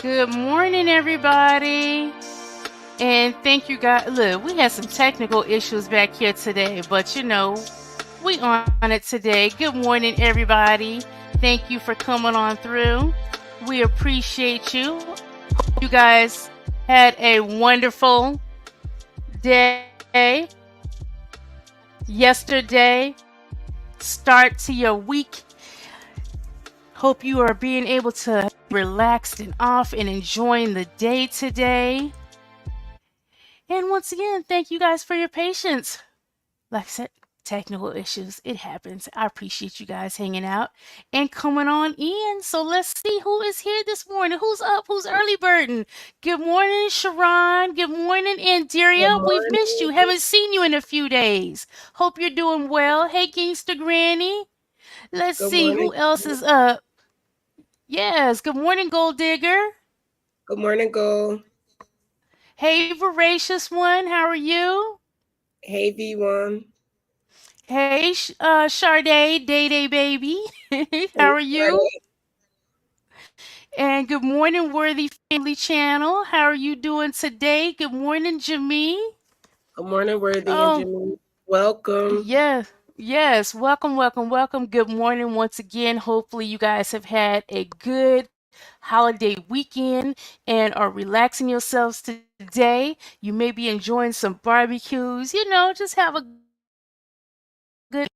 Good morning, everybody. And thank you, guys. Look, we had some technical issues back here today, but we on it today. Good morning, everybody. Thank you for coming on through. We appreciate you. Hope you guys had a wonderful day yesterday. Start to your week. Hope you are being able to relax and off and enjoying the day today. And once again, thank you guys for your patience. Like I said, technical issues, it happens. I appreciate you guys hanging out and coming on in. So let's see who is here this morning. Who's up? Who's early birding? Good morning, Sharon. Good morning, Good Indiria. We've missed you. morning. Haven't seen you in a few days. Hope you're doing well. Hey, Gangsta Granny. Let's Good see morning. who else is up. Yes. Good morning, Gold Digger. Good morning, Go. Hey, Voracious One. How are you? Hey, V1. Hey, Sade, Day Day Baby. How Hey, are you? Friday. And good morning, Worthy Family Channel. How are you doing today? Good morning, Jamie. Good morning, Worthy and Oh, Jimmy. Welcome. yes. Yes. Welcome, welcome, welcome. Good morning once again. Hopefully, you guys have had a good holiday weekend and are relaxing yourselves today. You may be enjoying some barbecues. Just have a good.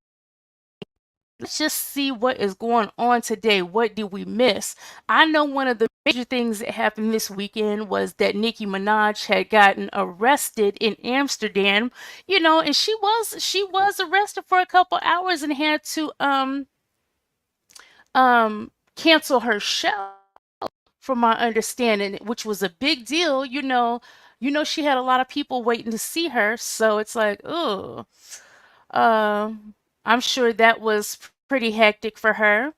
Let's just see what is going on today. What did we miss? I know one of the major things that happened this weekend was that Nicki Minaj had gotten arrested in Amsterdam, and she was arrested for a couple hours and had to cancel her show from my understanding, which was a big deal, she had a lot of people waiting to see her, so it's like, oh, I'm sure that was pretty hectic for her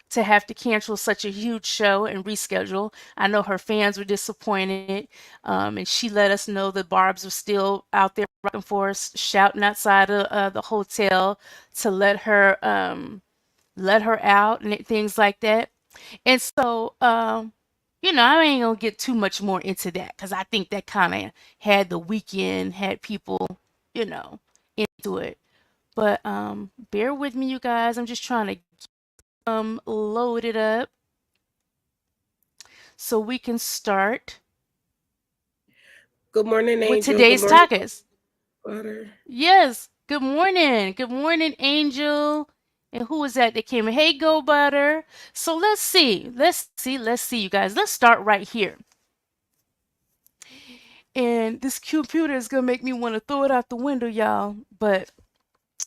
to have to cancel such a huge show and reschedule. I know her fans were disappointed, and she let us know the Barbs were still out there rocking for us, shouting outside of the hotel to let her out and things like that. And so, I ain't gonna get too much more into that because I think that kind of had the weekend had people, you know, into it. But bear with me, you guys. I'm just trying to load it up so we can start Good morning, with Angel. Good today's morning, topics. Butter. Yes. Good morning. Good morning, Angel. And who was that came in? Hey, Go Butter. So let's see. Let's see, you guys. Let's start right here. And this computer is gonna make me want to throw it out the window, y'all. But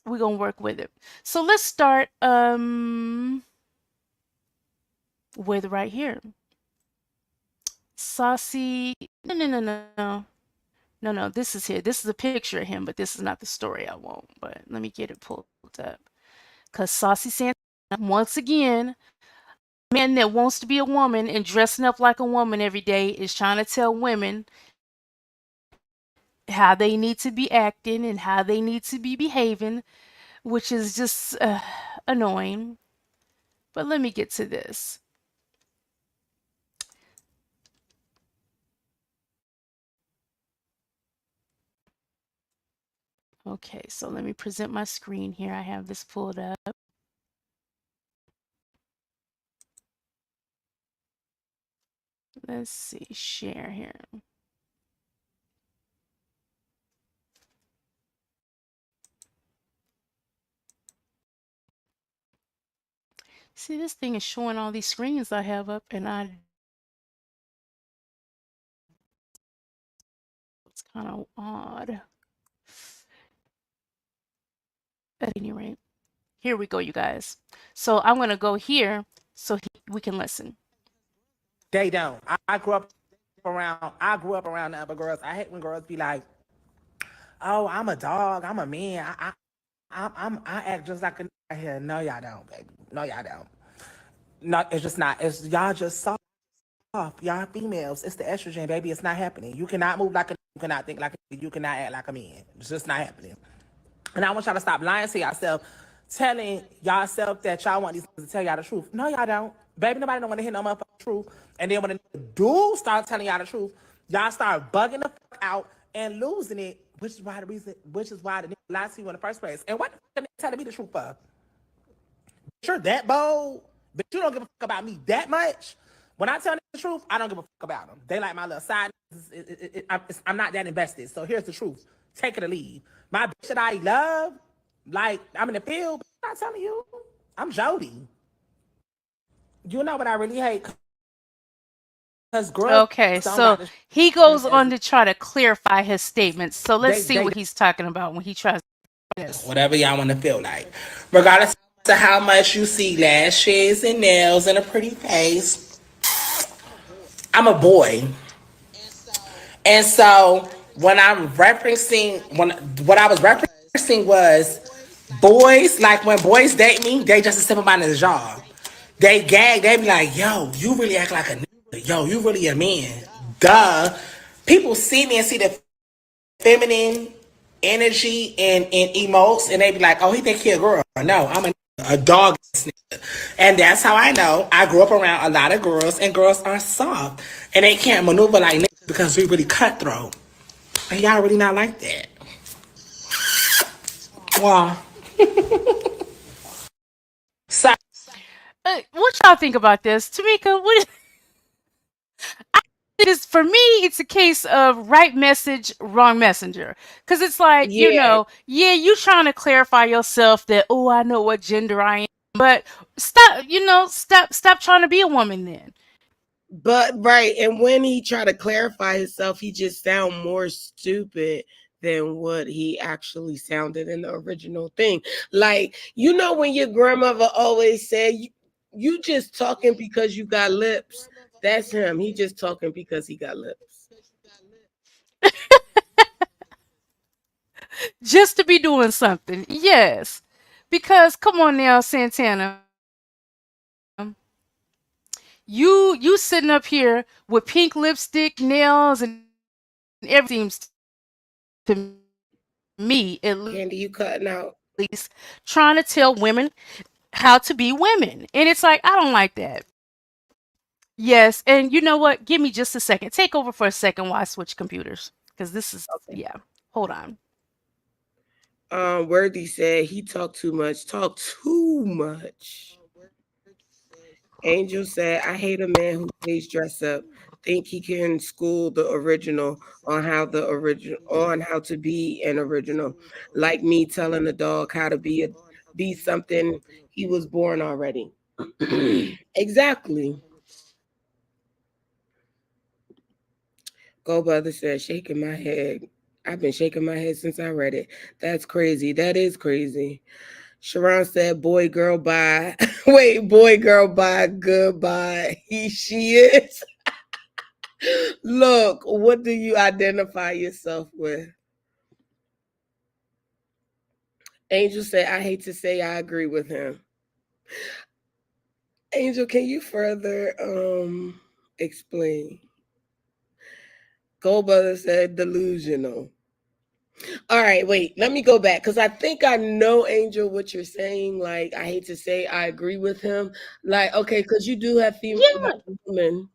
we're gonna work with it. So let's start with right here. Saucy. No, no, no, no. No, no, this is here. This is a picture of him, but this is not the story I want. But let me get it pulled up. Because Saucy Santana, once again, a man that wants to be a woman and dressing up like a woman every day is trying to tell women how they need to be acting and how they need to be behaving, which is just annoying. But let me get to this. Okay, so let me present my screen here. I have this pulled up. Let's see, share here. See, this thing is showing all these screens I have up, and it's kind of odd. At any rate, here we go, you guys. So I'm gonna go here so we can listen. They don't. I grew up around the other girls. I hate when girls be like, "Oh, I'm a dog. I'm a man. I act just like a here." No, y'all don't, baby. No, y'all don't. No, it's just not. It's y'all just soft. Y'all females. It's the estrogen, baby. It's not happening. You cannot move like a. You cannot think like a. You cannot act like a man. It's just not happening. And I want y'all to stop lying to yourself, telling y'all self that y'all want these niggas to tell y'all the truth. No, y'all don't. Baby, nobody don't want to hear no motherfucking truth. And then when the dude start telling y'all the truth, y'all start bugging the fuck out and losing it, which is why the nigga lied to you in the first place. And what the fuck the nigga telling me the truth for? Bitch, you're that bold. Bitch, you don't give a fuck about me that much. When I tell niggas the truth, I don't give a fuck about them. They like my little side. I'm not that invested. So here's the truth. Take it or leave. My bitch that I love, like I'm in the field. I'm not telling you. I'm Jody. You know what I really hate? Because girls Okay, don't got so the he strength goes as on to try to clarify his statements. So let's see they what he's talking about when he tries this. whatever y'all want to feel like. Regardless of how much you see lashes and nails and a pretty face, I'm a boy. And so when I'm referencing when what I was referencing was boys, like when boys date me, they just a simple minded job. They gag, they be like, yo, you really act like a nigga. Yo, you really a man. Duh. People see me and see the feminine energy and emotes and they be like, oh, he think he a girl. No, I'm a dog nigga. And that's how I know I grew up around a lot of girls and girls are soft. And they can't maneuver like niggas because we really cutthroat. And y'all really not like that. Wow. So What y'all think about this, Tamika? What is for me? It's a case of right message, wrong messenger. Because it's like Yeah, yeah, you trying to clarify yourself that I know what gender I am, but stop trying to be a woman then. but right. And when he tried to clarify himself, he just sound more stupid than what he actually sounded in the original thing. Like, when your grandmother always said, you just talking because you got lips. That's him. He just talking because he got lips. Just to be doing something, yes. Because come on now, Santana, you sitting up here with pink lipstick, nails, and everything seems to me at Candy, least you cutting out. trying to tell women how to be women. And it's like, I don't like that. Yes, and you know what? Give me just a second. Take over for a second while I switch computers. Because this is, Okay. yeah. Hold on. Worthy said he talked too much. Talk too much. Angel said, I hate a man who stays dressed up. Think he can school the original on how to be an original. Like me telling a dog how to be something he was born already. Exactly. Go Brother said, shaking my head. I've been shaking my head since I read it. That's crazy. That is crazy. Sharon said, boy, girl, bye. Wait, boy, girl, bye. Goodbye. She is. Look, what do you identify yourself with? Angel said, I hate to say I agree with him. Angel, can you further explain? Goldbrother said delusional. All right, wait, let me go back because I think I know, Angel, what you're saying. Like, I hate to say I agree with him. Like, okay, because you do have female Yeah. women.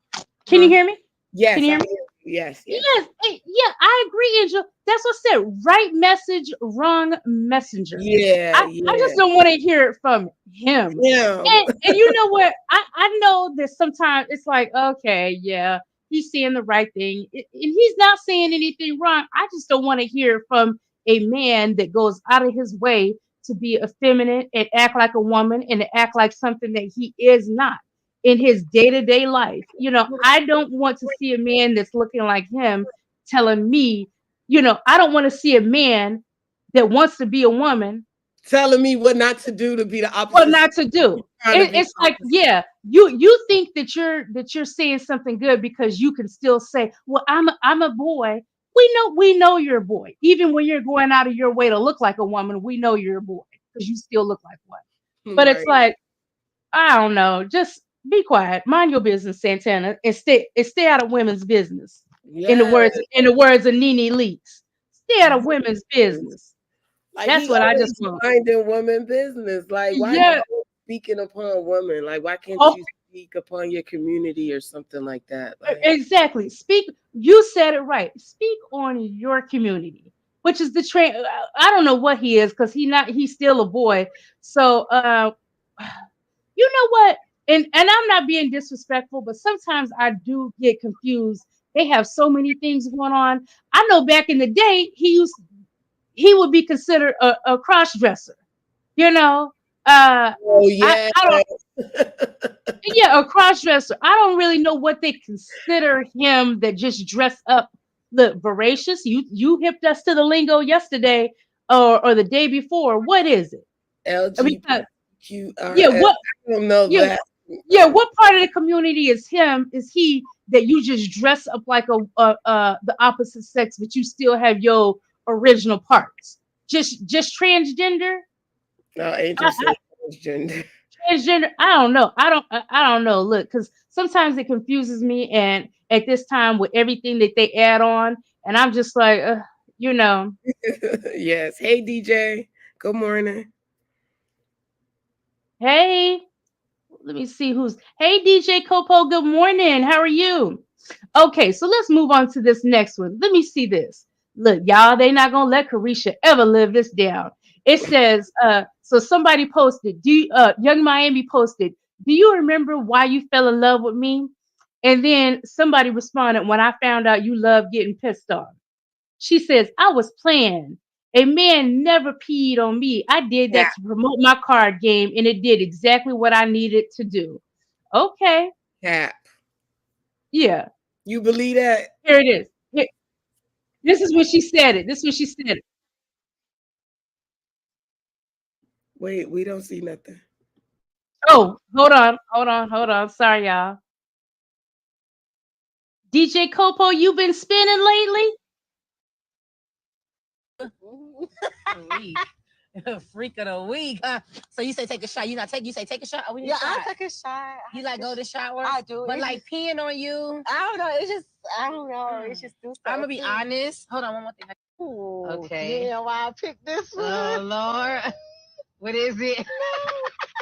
Can you Huh? hear me? Can Yes, you I hear me? hear you. Yes, yes. Yes, yeah, I agree, Angel. That's what I said. Right message, wrong messenger. Yeah, I just yeah. don't want to hear it from him. Yeah. And you know what? I know that sometimes it's like, okay, yeah, he's saying the right thing. And he's not saying anything wrong. I just don't want to hear from a man that goes out of his way to be effeminate and act like a woman and to act like something that he is not in his day-to-day life. I don't want to see a man that's looking like him telling me, I don't want to see a man that wants to be a woman Telling me what not to do to be the what opposite. not to do. Trying to be It's the like, opposite. yeah, you think that you're saying something good because you can still say, well, I'm a boy. We know you're a boy. Even when you're going out of your way to look like a woman, we know you're a boy because you still look like one. But it's Right. like, I don't know, just be quiet, mind your business, Santana, and stay out of women's business. In the Yeah. words of Nene Leakes, stay out of women's business. Like That's he what I just always want. minding women business. Like why you Yeah. always speaking upon women? Like why can't Oh, you speak upon your community or something like that? Like exactly. Speak. You said it right. Speak on your community, which is the train. I don't know what he is because he not. He's still a boy. So, you know what? And I'm not being disrespectful, but sometimes I do get confused. They have so many things going on. I know back in the day, he would be considered a cross dresser. You know, oh I yeah. I don't. Yeah, a cross dresser. I don't really know what they consider him that just dress up. Look, voracious. You hipped us to the lingo yesterday or the day before. What is it? I mean, yeah, LGBTQRS. what? I don't know Yeah, that. yeah. What part of the community is him? Is he that you just dress up like a the opposite sex, but you still have your original parts? Just transgender. No, Angel I, said transgender. Transgender, I don't know. I don't know. Look, because sometimes it confuses me, and at this time with everything that they add on, and I'm just like, you know, Yes. Hey DJ. Good morning. hey, let me see who's. Hey, DJ Copo. Good morning. How are you? Okay, so let's move on to this next one. Let me see this. Look, y'all, they not gonna let Carisha ever live this down. It says, so somebody posted, Young Miami posted, do you remember why you fell in love with me? And then somebody responded, when I found out you love getting pissed off. She says, I was playing. A man never peed on me. I did Yeah. that to promote my card game, and it did exactly what I needed to do. Okay, Cap. yeah, You believe that? here it is. This is when she said it. This is when she said it. Wait, we don't see nothing. Oh, hold on. Sorry, y'all. DJ Copo, you been spinning lately? Week. Freak of the week, huh? So you say take a shot. You not take. You say take a shot. Oh, we need Yeah, a shot. I take a shot. You like go to shower? I do. But It's like just, peeing on you. I don't know. It's just I don't know. It's just do I'm gonna be something. honest. Hold on, one more thing. Ooh, Okay. yeah, why I picked this one? Oh Lord, what is it?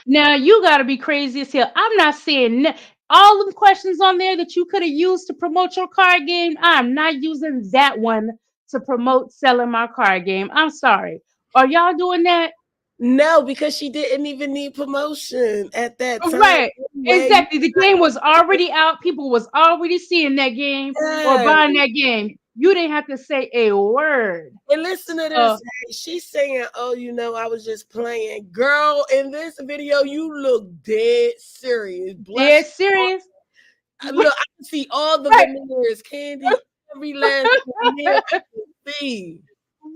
Now you gotta be crazy as hell. I'm not saying all them questions on there that you could have used to promote your card game. I'm not using that one to promote selling my card game. I'm sorry. Are y'all doing that? No, because she didn't even need promotion at that time. Right. Anyway, you Exactly. The game was already out. People was already seeing that game or yes. buying that game. You didn't have to say a word. And listen to this. So Hey, she's saying, "Oh, I was just playing." Girl, in this video, you look dead serious. dead Blush. serious. Look, I can see all the Right. veneers, Candy. Every last veneer I can see.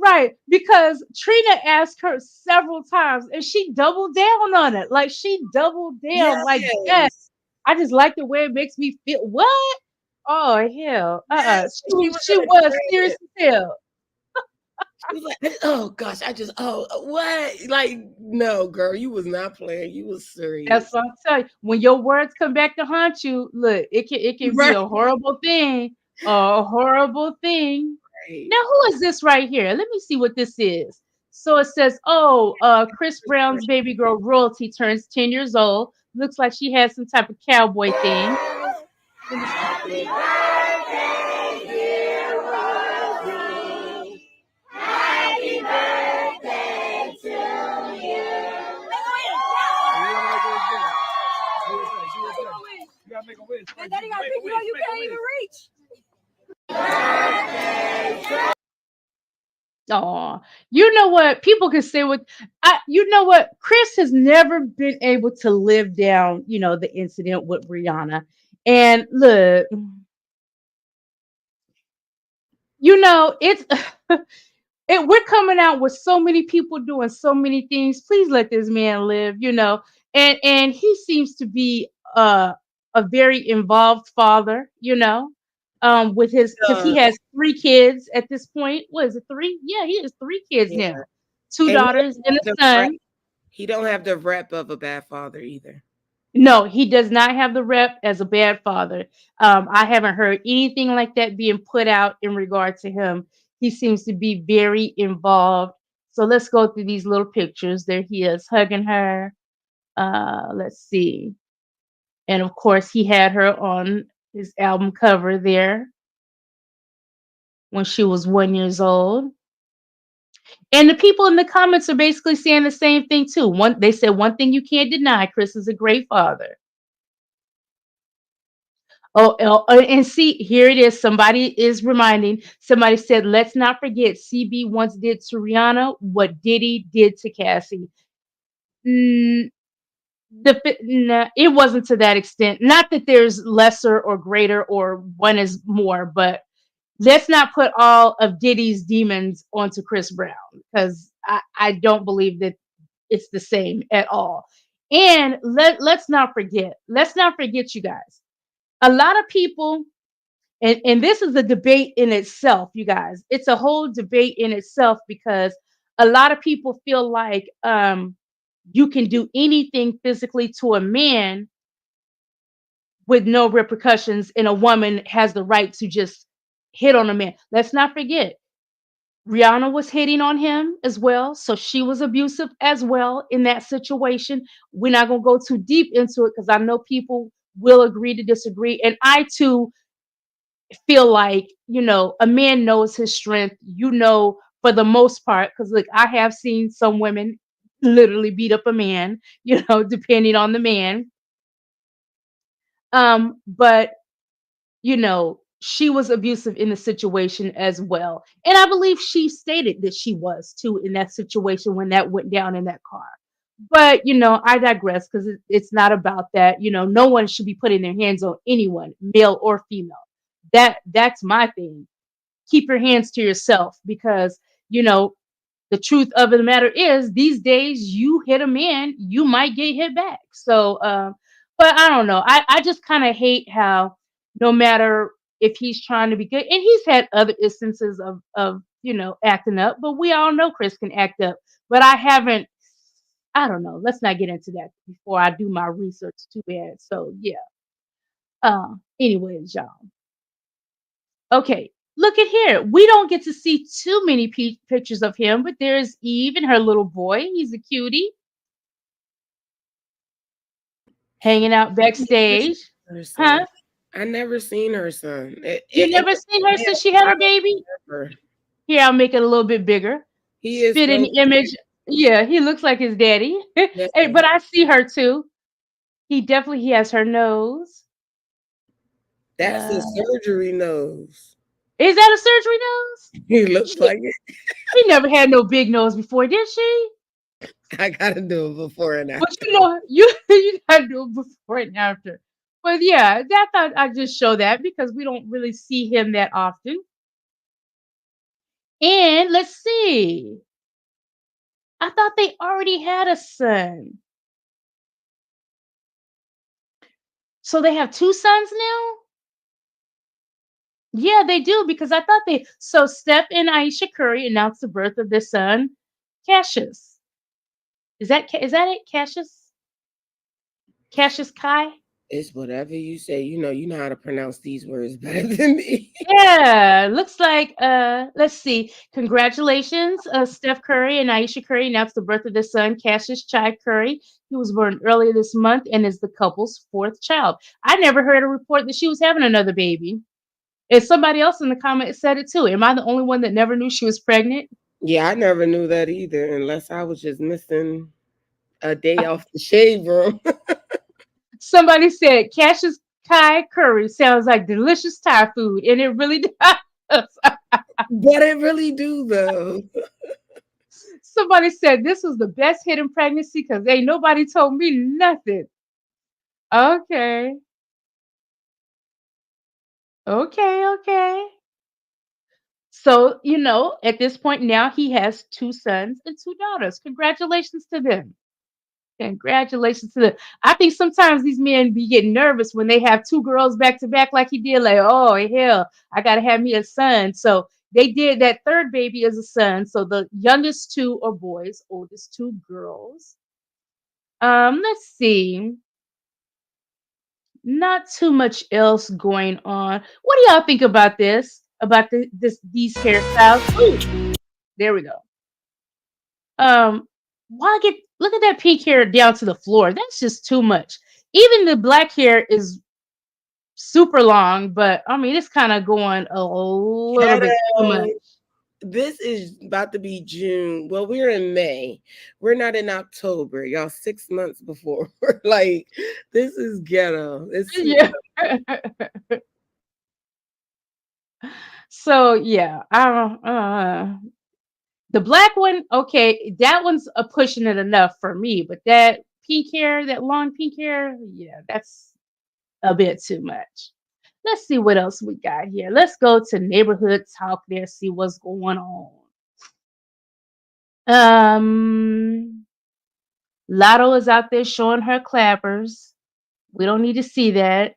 Right. Because Trina asked her several times and she doubled down on it. Like she doubled down. Like, yes, Yes. I just like the way it makes me feel. What? Oh hell. Yes. She was She in a was serious trance. as hell. She was like, "Oh gosh, what?" Like, no, girl, you was not playing. You was That's serious. what I'm telling you. When your words come back to haunt you, look, it can be Right. a horrible thing. A horrible thing. Right. Now, who is this right here? Let me see what this is. So it says, oh, Chris Brown's baby girl Royalty turns 10 years old. Looks like she has some type of cowboy thing. And then he got to pick you up. You can't even reach. Oh, you know what? People can say what you know what? Chris has never been able to live down, the incident with Rihanna. And look, it's we're coming out with so many people doing so many things. Please let this man live. And he seems to be a very involved father, with his because Uh, he has 3 kids at this point. What is it, 3? Yeah, he has 3 kids yeah. now. Two And daughters and a son. he don't have the rep of a bad father either. No, he does not have the rep as a bad father. I haven't heard anything like that being put out in regard to him. He seems to be very involved, So let's go through these little pictures. There he is hugging her. Let's see. And of course, he had her on his album cover there when she was 1 years old. And the people in the comments are basically saying the same thing too. They said one thing you can't deny: Chris is a great father. And see, here it is. Somebody is reminding. Somebody said, "Let's not forget, CB once did to Rihanna what Diddy did to Cassie." Mm, nah, it wasn't to that extent. Not that there's lesser or greater or one is more, but let's not put all of Diddy's demons onto Chris Brown, because I don't believe that it's the same at all. And let's not forget, you guys. A lot of people, and this is a debate in itself, you guys. It's a whole debate in itself, because a lot of people feel like you can do anything physically to a man with no repercussions, and a woman has the right to just hit on a man. Let's not forget, Rihanna was hitting on him as well, so she was abusive as well in that situation. We're not going to go too deep into it, because I know people will agree to disagree, and I too feel like, a man knows his strength, for the most part, because look, I have seen some women literally beat up a man, depending on the man. But she was abusive in the situation as well. And I believe she stated that she was too in that situation when that went down in that car. But, I digress, because it's not about that. No one should be putting their hands on anyone, male or female. That's my thing. Keep your hands to yourself, because, you know, the truth of the matter is, these days you hit a man, you might get hit back. So but I don't know, I just kind of hate how, no matter if he's trying to be good, and he's had other instances of acting up, but we all know Chris can act up. But I don't know, let's not get into that before I do my research too bad. So yeah, anyways, y'all. Okay, look at here. We don't get to see too many pictures of him, but there's Eve and her little boy. He's a cutie, hanging out I never backstage. seen her son. Huh? I never seen her son. You never seen her since she had her baby? Never. Here, I'll make it a little bit bigger. He is Spitting so image. Yeah, he looks like his daddy. yeah. Hey, but I see her too. He has her nose. That's a Uh, surgery nose. is that a surgery nose? He looks She like it. she never had no big nose before, did she? I gotta do it before and But after. you gotta do it before and after. But yeah, I thought I'd just show that, because we don't really see him that often. And let's see. I thought they already had a son. So they have two sons now? Yeah, they do, because I thought Steph and Aisha Curry announced the birth of their son, Cassius. Is that it? Cassius? Cassius Kai? It's whatever you say. You know how to pronounce these words better than me. Yeah, looks like let's see. Congratulations, Steph Curry and Aisha Curry announced the birth of their son, Cassius Chai Curry. He was born earlier this month and is the couple's fourth child. I never heard a report that she was having another baby. And somebody else in the comment said it too. Am I the only one that never knew she was pregnant? Yeah, I never knew that either, unless I was just missing a day off the shave room. Somebody said Cassius Kai Curry sounds like delicious Thai food, and it really does. But it really do though. Somebody said this was the best hidden pregnancy, because ain't nobody told me nothing. Okay. Okay, okay. So, at this point now, he has two sons and two daughters. Congratulations to them. Congratulations to them. I think sometimes these men be getting nervous when they have two girls back to back, like he did. Like, oh, hell, I got to have me a son. So they did that third baby as a son. So the youngest two are boys, oldest two girls. Let's see. Not too much else going on. What do y'all think about this? About these hairstyles? Ooh, there we go. Um, why get look at that pink hair down to the floor? That's just too much. Even the black hair is super long, but I mean it's kind of going a little bit too much. Ghetto. This is about to be June. Well, we're in May. We're not in October. Y'all 6 months before. We're like, this is ghetto. It's too Yeah. So yeah, I don't. The black one, okay, that one's a pushing it enough for me, but that pink hair, that long pink hair, yeah, that's a bit too much. Let's see what else we got here. Let's go to neighborhood talk there, see what's going on. Um, Lotto is out there showing her clappers. We don't need to see that.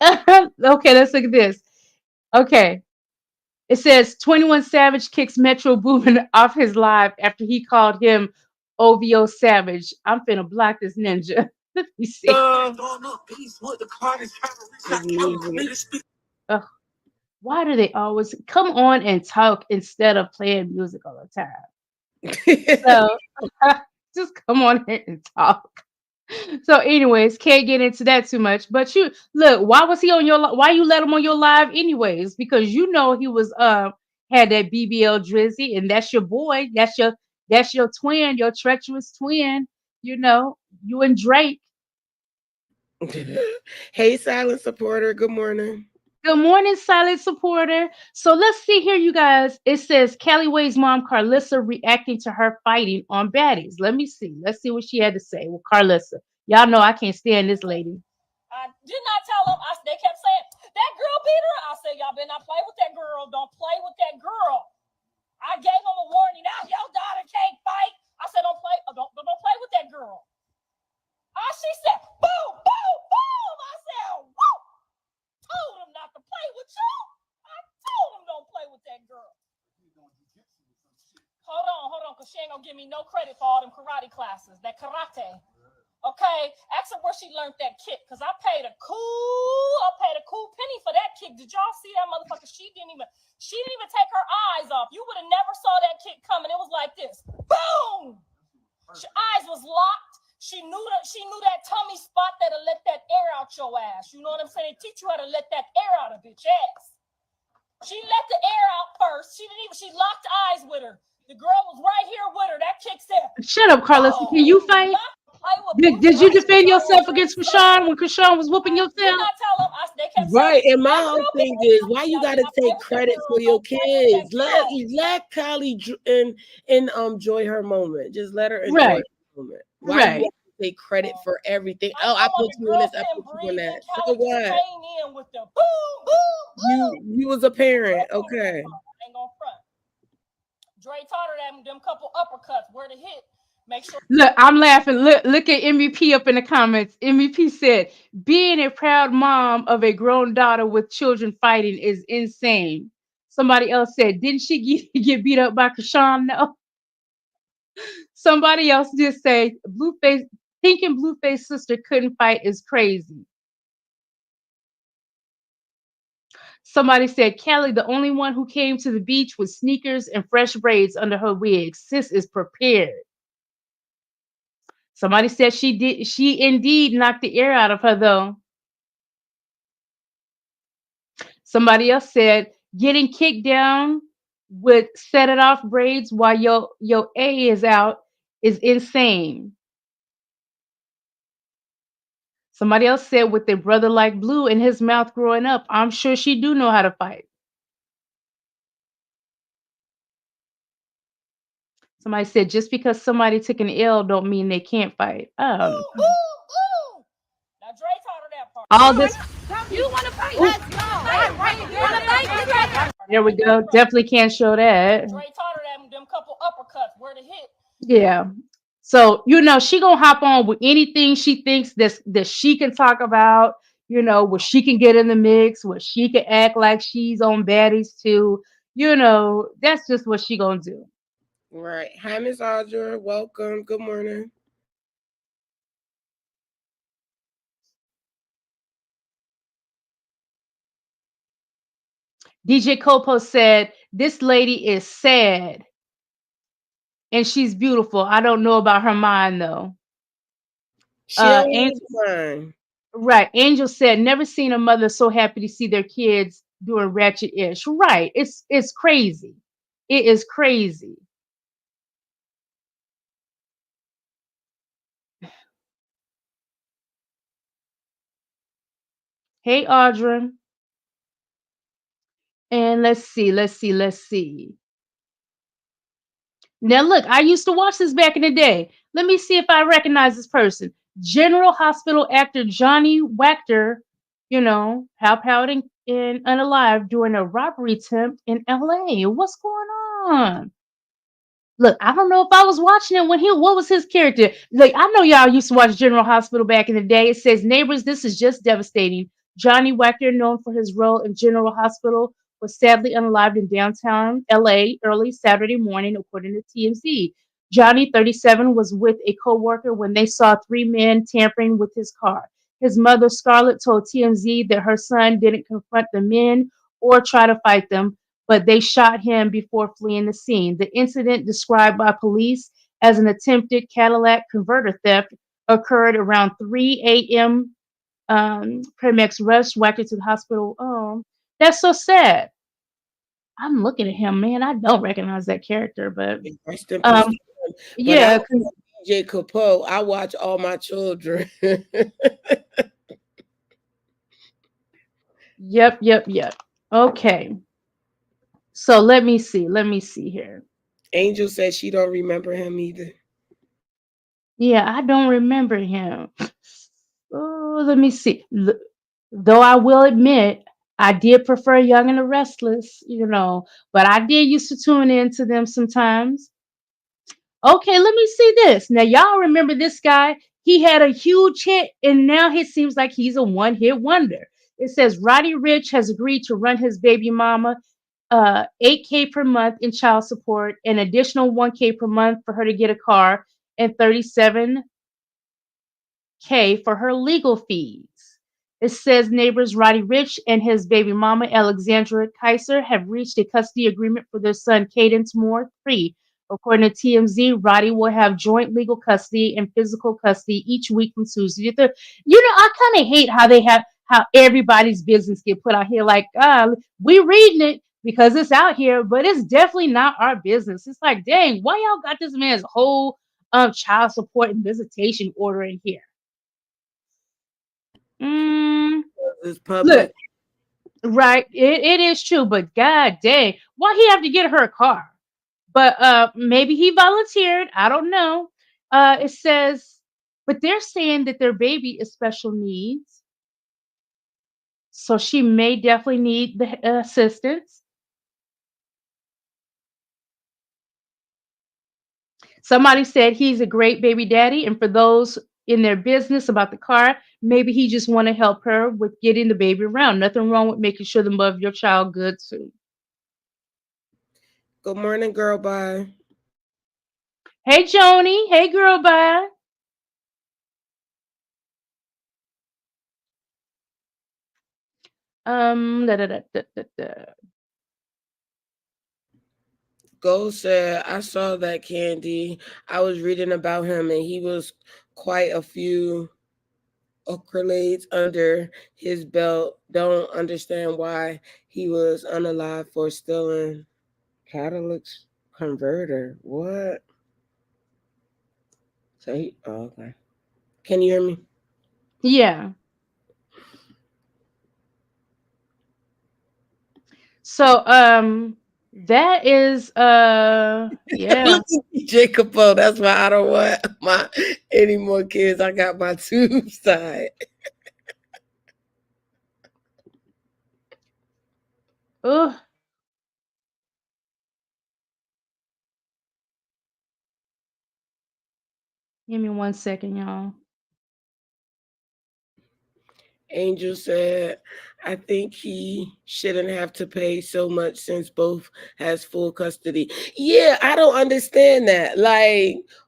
Okay, let's look at this. Okay, it says 21 Savage kicks Metro Boomin off his live after he called him OVO Savage. I'm finna block this ninja. Let me see. his music. Ugh, why do they always come on and talk instead of playing music all the time? So just come on here and talk. So, anyways, can't get into that too much. But you look, why was he on your? Why you let him on your live anyways? Because you know he was had that BBL Drizzy, and that's your boy. That's your twin, your treacherous twin. You know, you and Drake. Hey, silent supporter. Good morning. Good morning, silent supporter. So let's see here, you guys. It says Kelly Way's mom, Carlissa, reacting to her fighting on Baddies. Let me see. Let's see what she had to say with Carlissa. Y'all know I can't stand this lady. I did not tell them. They kept saying, that girl beat her. I said, y'all better not play with that girl. Don't play with that girl. I gave them a warning. Now your daughter can't fight. I said, don't play with that girl. She said, boom, boom, boom. I said, whoa. Told him not to play with you. I told him don't play with that girl. Hold on, because she ain't gonna give me no credit for all them karate classes, that karate. Okay, ask her where she learned that kick, because I paid a cool penny for that kick. Did y'all see that motherfucker? She didn't even take her eyes off. You would have never saw that kick coming. It was like this. Boom! Her eyes was locked. She knew that tummy spot that'll let that air out your ass. You know what I'm saying? They teach you how to let that air out of bitch ass. She let the air out first. She locked eyes with her. The girl was right here with her. That kick said, Shut up, Carlissa. Can you fight? Did you defend yourself against Krishan when Krishan was whooping yourself? Did not tell them. They kept Right, saying, and my whole thing is why you gotta take credit for your kids. Let Kylie and enjoy her moment. Just let her enjoy Right. her moment. Why you have Right. to take credit for everything? Oh, I put you in this, I put you in that. So what? In with the boom, boom, boom. You was a parent, okay. Ain't gonna front. Dre taught her them couple uppercuts where to hit. Make sure. Look, I'm laughing. Look at MVP up in the comments. MVP said, being a proud mom of a grown daughter with children fighting is insane. Somebody else said, didn't she get beat up by Krishan? No. Somebody else did say, Blueface, thinking Blueface sister couldn't fight is crazy. Somebody said, Kelly, the only one who came to the beach with sneakers and fresh braids under her wig. Sis is prepared. Somebody said she indeed knocked the air out of her though. Somebody else said getting kicked down with set it off braids while your A is out is insane. Somebody else said with a brother like Blue in his mouth growing up, I'm sure she do know how to fight. Somebody said just because somebody took an L don't mean they can't fight. Now Dre taught her that part. All this. You want to fight? Let's go. You want to fight? There we go. Definitely can't show that. Dre taught her them couple uppercuts where to hit. Yeah. So, she gonna hop on with anything she thinks that she can talk about, where she can get in the mix, where she can act like she's on baddies too. That's just what she gonna do. Right. Hi, Miss Audra. Welcome. Good morning. DJ Copo said, "This lady is sad and she's beautiful. I don't know about her mind though." She don't Angel, lose mine. right. Angel said, "Never seen a mother so happy to see their kids doing ratchet ish." Right. It's crazy. It is crazy. Hey, Audra. And let's see. Now, look, I used to watch this back in the day. Let me see if I recognize this person. General Hospital actor Johnny Wachter, help out in Unalive during a robbery attempt in LA. What's going on? Look, I don't know if I was watching it when what was his character? Like, I know y'all used to watch General Hospital back in the day. It says, "Neighbors, this is just devastating." Johnny Wachter, known for his role in General Hospital, was sadly unalived in downtown LA early Saturday morning, according to TMZ. Johnny, 37, was with a coworker when they saw three men tampering with his car. His mother, Scarlett, told TMZ that her son didn't confront the men or try to fight them, but they shot him before fleeing the scene. The incident, described by police as an attempted Cadillac converter theft, occurred around 3 a.m. Premex rushed Wacker to the hospital. Oh, that's so sad. I'm looking at him, man. I don't recognize that character, but Rest in peace to um, him. But I yeah, DJ Capo, I watch all my children. yep. Okay, so let me see here. Angel said she don't remember him either. Yeah, I don't remember him. Oh, let me see. Though I will admit, I did prefer Young and the Restless, but I did used to tune in to them sometimes. Okay, let me see this. Now, y'all remember this guy? He had a huge hit, and now it seems like he's a one-hit wonder. It says Roddy Ricch has agreed to run his baby mama 8K per month in child support, an additional 1K per month for her to get a car, and 37K for her legal fees. It says neighbors Roddy Rich and his baby mama Alexandra Kaiser have reached a custody agreement for their son Cadence Moore 3. According to TMZ, Roddy will have joint legal custody and physical custody each week from Tuesday to Thursday. I kind of hate how everybody's business get put out here. Like, we reading it because it's out here, but it's definitely not our business. It's like, dang, why y'all got this man's whole child support and visitation order in here? Mm, It's look, public. right, it is true, but god dang, why he have to get her a car? But maybe he volunteered. I don't know. It says, but they're saying that their baby is special needs, so she may definitely need the assistance. Somebody said he's a great baby daddy, and for those in their business about the car, maybe he just want to help her with getting the baby around. Nothing wrong with making sure the mother of your child good too. Good morning, girl. Bye. Hey Joni, hey girl, bye. Da. Gold said, I saw that Candy. I was reading about him and he was quite a few accolades under his belt. Don't understand why he was unalive for stealing Cadillac's converter. What? So okay. Can you hear me? Yeah. So that is yeah. Look at Jacobo. That's why I don't want my any more kids. I got my tube side. Oh, give me 1 second, y'all. Angel said, I think he shouldn't have to pay so much since both has full custody. Yeah, I don't understand that.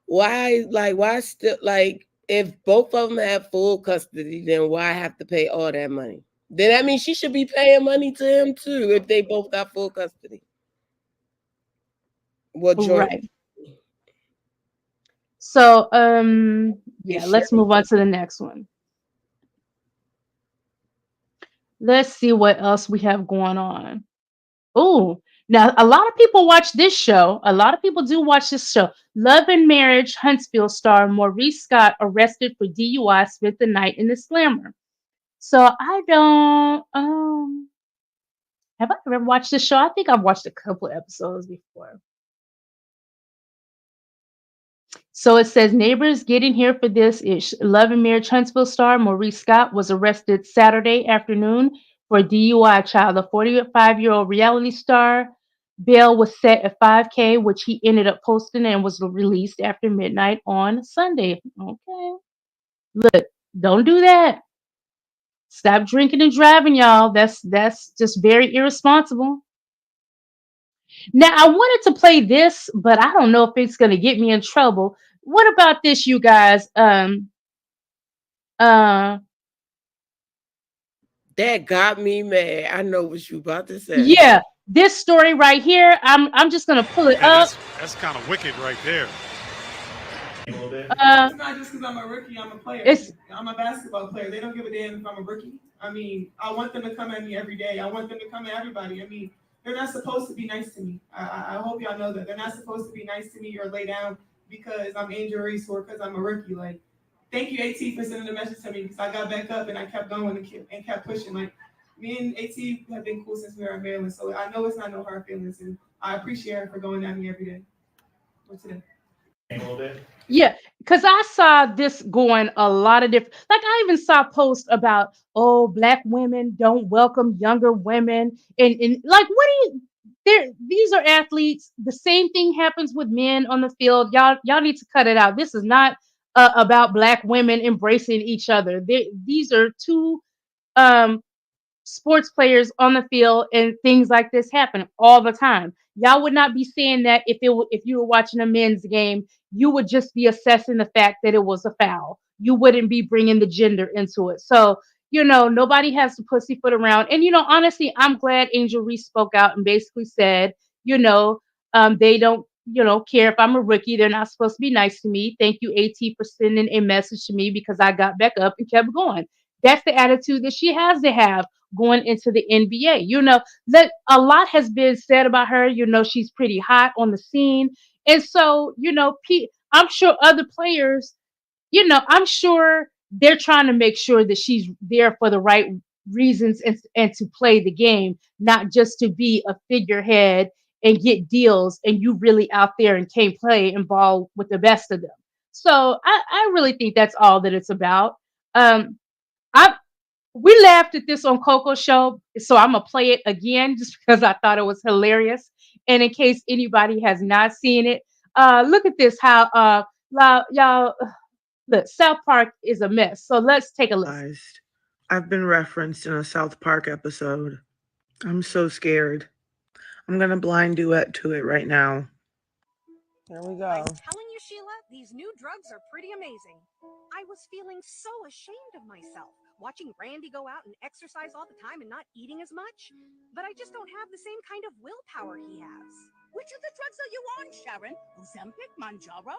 Why still, if both of them have full custody, then why have to pay all that money? Then that means she should be paying money to him too if they both got full custody. Well, joint. Right. So, They yeah, let's sharing. move on to the next one. Let's see what else we have going on. Oh, now a lot of people watch this show. A lot of people do watch this show. Love and Marriage Huntsville star Maurice Scott arrested for DUI spent the night in the slammer. So I don't have I ever watched this show? I think I've watched a couple episodes before. So it says neighbors getting here for this ish. Love and Marriage Huntsville star Maurice Scott was arrested Saturday afternoon for DUI child. The 45-year-old reality star bail was set at 5K, which he ended up posting and was released after midnight on Sunday. Okay. Look, don't do that. Stop drinking and driving, y'all. That's just very irresponsible. Now I wanted to play this, but I don't know if it's gonna get me in trouble. What about this, you guys? Uh, That got me mad. I know what you about to say. yeah, this story right here. I'm just gonna pull it Man, up. that's kind of wicked right there. Uh, It's not just because I'm a rookie, I'm a player. it's I'm a basketball player. They don't give a damn if I'm a rookie. I mean, I want them to come at me every day. I want them to come at everybody. I mean, they're not supposed to be nice to me. I hope y'all know that. They're not supposed to be nice to me or lay down because I'm injuries or because I'm a rookie. Like, thank you, AT, for sending the message to me because I got back up and I kept going and kept pushing. Like, me and AT have been cool since we were in Maryland, so I know it's not no hard feelings, and I appreciate her for going at me every day. What's today? Yeah, because I saw this going a lot of different. Like I even saw posts about, oh, black women don't welcome younger women, and like, what do you? There, these are athletes. The same thing happens with men on the field. Y'all need to cut it out. This is not about black women embracing each other. These are two um sports players on the field and things like this happen all the time. Y'all would not be saying that if you were watching a men's game, you would just be assessing the fact that it was a foul. You wouldn't be bringing the gender into it. So, nobody has to pussyfoot around. And honestly, I'm glad Angel Reese spoke out and basically said, they don't care if I'm a rookie. They're not supposed to be nice to me. Thank you, AT, for sending a message to me because I got back up and kept going. That's the attitude that she has to have going into the NBA. That a lot has been said about her. She's pretty hot on the scene. And so, I'm sure other players, I'm sure they're trying to make sure that she's there for the right reasons and to play the game, not just to be a figurehead and get deals and you really out there and can't play and ball with the best of them. So I really think that's all that it's about. Um, I we laughed at this on Coco Show, so I'm gonna play it again just because I thought it was hilarious. And in case anybody has not seen it, look at this. How y'all look. South Park is a mess. So let's take a listen. I've been referenced in a South Park episode. I'm so scared. I'm gonna blind duet to it right now. Here we go. I'm telling you, Sheila, these new drugs are pretty amazing. I was feeling so ashamed of myself, watching Randy go out and exercise all the time and not eating as much. But I just don't have the same kind of willpower he has. Which of the drugs are you on, Sharon? Ozempic, Manjaro?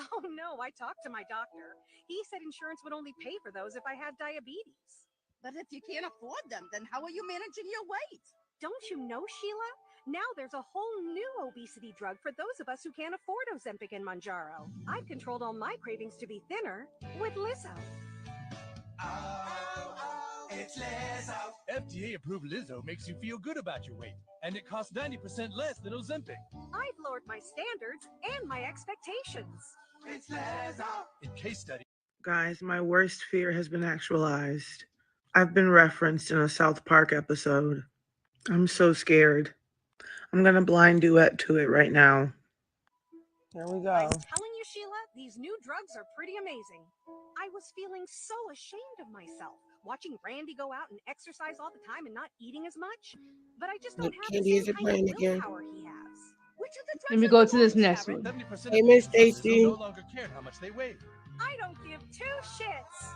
Oh no, I talked to my doctor. He said insurance would only pay for those if I had diabetes. But if you can't afford them, then how are you managing your weight? Don't you know, Sheila? Now there's a whole new obesity drug for those of us who can't afford Ozempic and Manjaro. I've controlled all my cravings to be thinner with Lizzo. It's Lizzo. FDA-approved Lizzo makes you feel good about your weight, and it costs 90% less than Ozempic. I've lowered my standards and my expectations. It's Lizzo. In case study. Guys, my worst fear has been actualized. I've been referenced in a South Park episode. I'm so scared. I'm gonna blind duet to it right now. Here we go. I'm telling you, Sheila, these new drugs are pretty amazing. I was feeling so ashamed of myself, watching Randy go out and exercise all the time and not eating as much. But I just don't What have the candy is same it kind of playing again? willpower he has. Which of the Let drugs me are go the to this ones, next Sharon? one. 70% Hey, of Miss patients on Lizzo no Stacy. longer cared how much they weighed. I don't give two shits.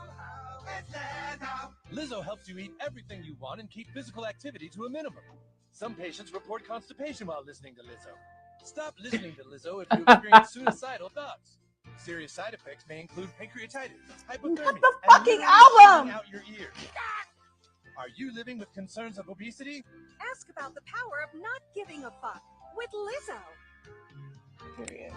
Lizzo helps you eat everything you want and keep physical activity to a minimum. Some patients report constipation while listening to Lizzo. Stop listening to Lizzo if you experience suicidal thoughts. Serious side effects may include pancreatitis, hypothermia, The and fucking literally shooting album! out your ears. Are you living with concerns of obesity? Ask about the power of not giving a fuck with Lizzo. Period.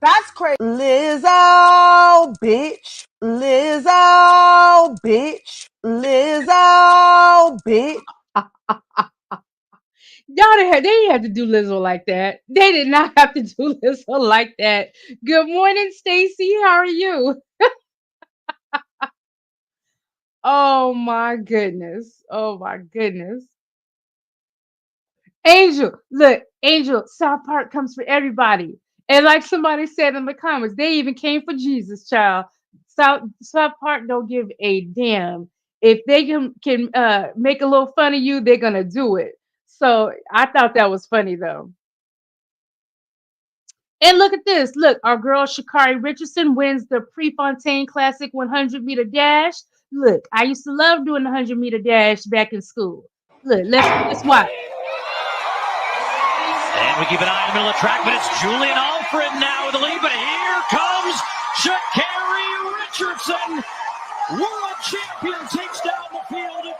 That's crazy. Lizzo, bitch. Lizzo, bitch. Lizzo, bitch. Y'all they didn't have to do Lizzo like that. They did not have to do Lizzo like that. Good morning, Stacy. How are you? Oh my goodness. Oh my goodness. Angel, look, Angel, South Park comes for everybody. And like somebody said in the comments, they even came for Jesus, child. South Park don't give a damn. If they can make a little fun of you, they're gonna do it. So I thought that was funny though. And look at this. Look, our girl Shakari Richardson wins the Prefontaine Classic 100-meter dash. Look, I used to love doing the 100-meter dash back in school. Look, let's watch. And we keep an eye on the middle of the track, but it's Julian Alfred now with the lead. But here comes Shakari Richardson. World champion takes down the field at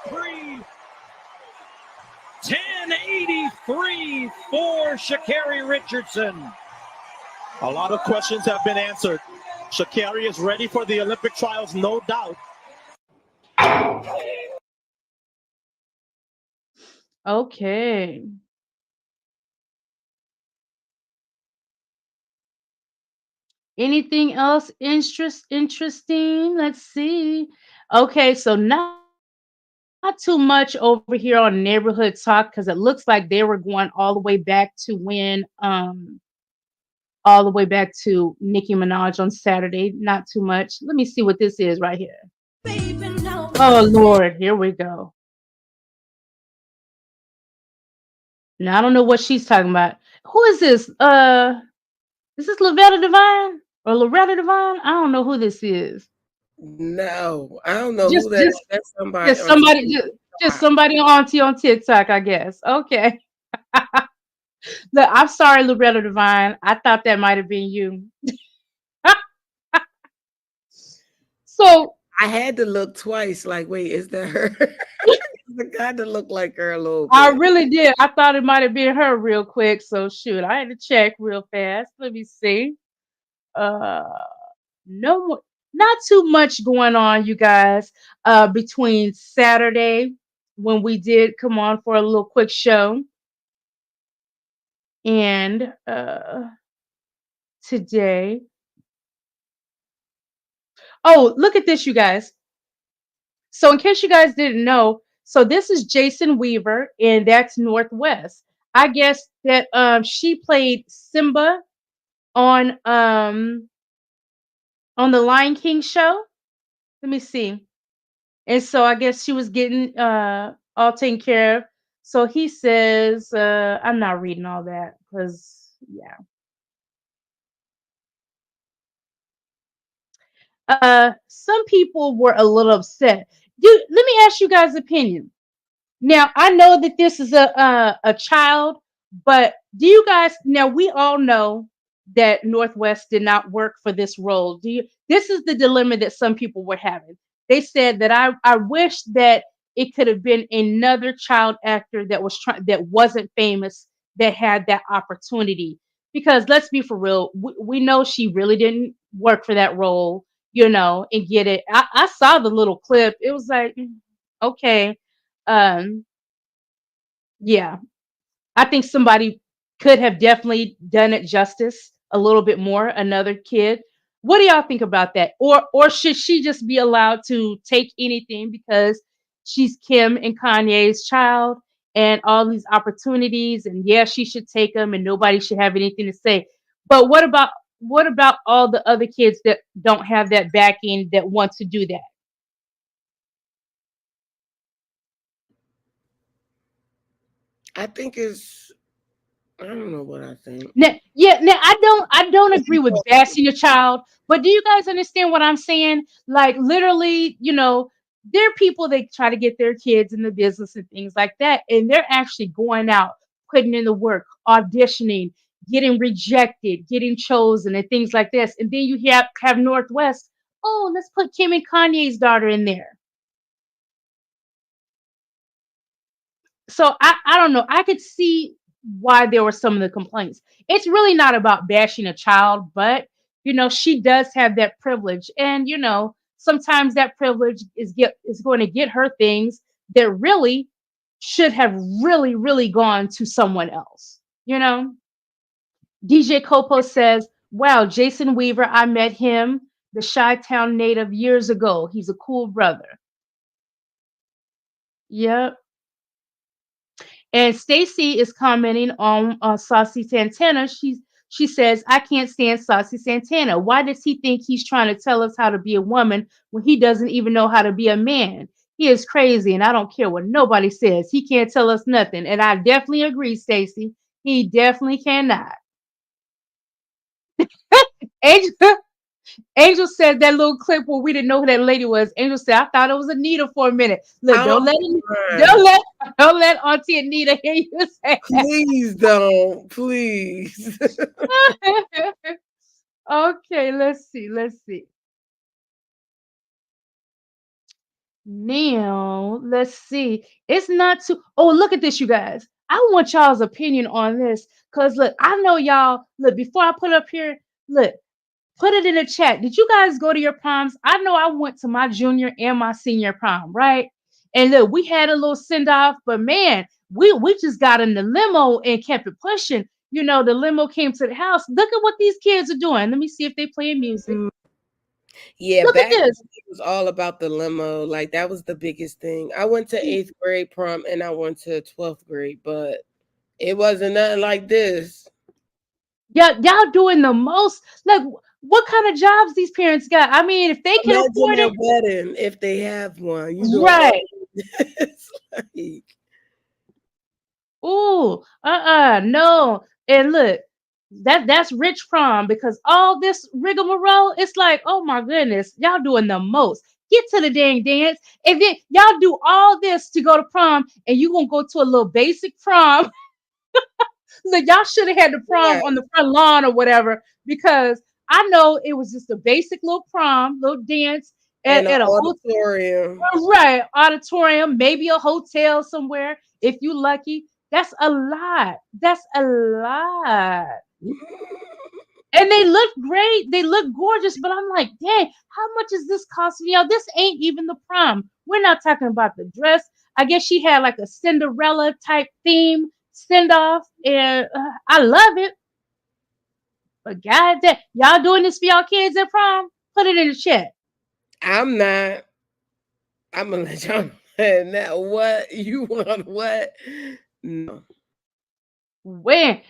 10:83 for Shakari Richardson. A lot of questions have been answered. Shakari is ready for the Olympic trials, no doubt. Okay. Anything else interesting? Let's see. Okay, so not too much over here on neighborhood talk because it looks like they were going all the way back to when all the way back to Nicki Minaj on Saturday. Not too much. Let me see what this is right here. Oh Lord, here we go. Now I don't know what she's talking about. Who is this? Is this Lavetta Divine or Loretta Divine? I don't know who this is. No, I don't know Just who that is. just That's somebody just on somebody just TikTok. somebody auntie on TikTok, I guess. Okay. Look, I'm sorry, Loretta Divine. I thought that might have been you. So I had to look twice. Like, wait, is that her? It kind of looked like her a little I bit. really did. I thought it might have been her real quick. So shoot, I had to check real fast. Let me see. Uh no more, not too much going on, you guys. Between Saturday when we did come on for a little quick show and today. Oh, look at this, you guys. So, in case you guys didn't know, so this is Jason Weaver, and that's Northwest. I guess that she played Simba on on the Lion King show. Let me see. And so I guess she was getting all taken care of. So he says, I'm not reading all that because yeah. Some people were a little upset. Let me ask you guys' opinion. Now I know that this is a child, but do you guys now we all know that Northwest did not work for this role. Do you this is the dilemma that some people were having. They said that I wish that it could have been another child actor that was trying that wasn't famous that had that opportunity. Because let's be for real, we know she really didn't work for that role, and get it. I saw the little clip. It was like, okay. Um, yeah, I think somebody could have definitely done it justice a little bit more. Another kid. What do y'all think about that? Or should she just be allowed to take anything because she's Kim and Kanye's child and all these opportunities and yeah, she should take them and nobody should have anything to say. But what about all the other kids that don't have that backing that want to do that? I think it's I don't know what I think. Now, yeah, now I don't agree with bashing your child, but do you guys understand what I'm saying? Like literally, there are people that try to get their kids in the business and things like that, and they're actually going out, putting in the work, auditioning, getting rejected, getting chosen, and things like this. And then you have Northwest. Oh, let's put Kim and Kanye's daughter in there. So I don't know. I could see why there were some of the complaints. It's really not about bashing a child, but she does have that privilege, and sometimes that privilege is going to get her things that really should have really gone to someone else. DJ Copo says, "Wow, Jason Weaver, I met him, the Chi-Town native, years ago. He's a cool brother." Yep. And Stacy is commenting on Saucy Santana. She says, "I can't stand Saucy Santana. Why does he think he's trying to tell us how to be a woman when he doesn't even know how to be a man? He is crazy, and I don't care what nobody says. He can't tell us nothing." And I definitely agree, Stacy. He definitely cannot. Angel, Angel said that little clip where we didn't know who that lady was. Angel said, "I thought it was Anita for a minute." Look, Oh, don't let don't let Auntie Anita hear you say that. please don't, please. Okay, let's see. Let's see. Now, let's see. It's not too. Oh, look at this, you guys. I want y'all's opinion on this. Because, look, I know y'all. Look, before I put up here, look, put it in the chat. Did you guys go to your proms? I know I went to my junior and my senior prom, right? And look, we had a little send off, but man, we just got in the limo and kept it pushing. The limo came to the house. Look at what these kids are doing. Let me see if they playing music. Yeah, Look at back this. then it was all about the limo. Like that was the biggest thing. I went to 8th grade prom and I went to 12th grade, but it wasn't nothing like this. Yeah, y'all doing the most. Like, what kind of jobs these parents got? I mean, if they can Imagine afford their it, wedding if they have one. All right? this. Like, Ooh, no. And look, that's rich prom because all this rigmarole, it's like, oh my goodness, y'all doing the most. Get to the dang dance, and then y'all do all this to go to prom, and you gonna go to a little basic prom. Look, y'all should have had the prom right. on the front lawn or whatever, because I know it was just a basic little prom, little dance And an at a hotel. auditorium. Right, auditorium, maybe a hotel somewhere if you lucky. That's a lot. That's a lot. And they look great. They look gorgeous, but I'm like, dang, how much is this costing y'all? This ain't even the prom. We're not talking about the dress. I guess she had like a Cinderella type theme send off, and I love it. But god damn, y'all doing this for y'all kids at prom? Put it in the chat. I'm not. I'm gonna let y'all know that what you want what? No. When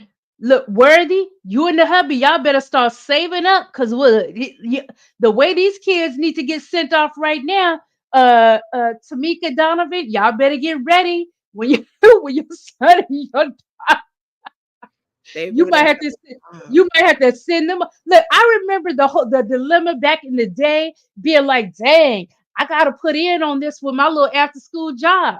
look worthy, you and the hubby, y'all better start saving up because the way these kids need to get sent off right now. Tamika Donovan, y'all better get ready when you when your son and your They you better might have to you might have to send them. Look, I remember the dilemma back in the day being like, dang, I gotta put in on this with my little after school job.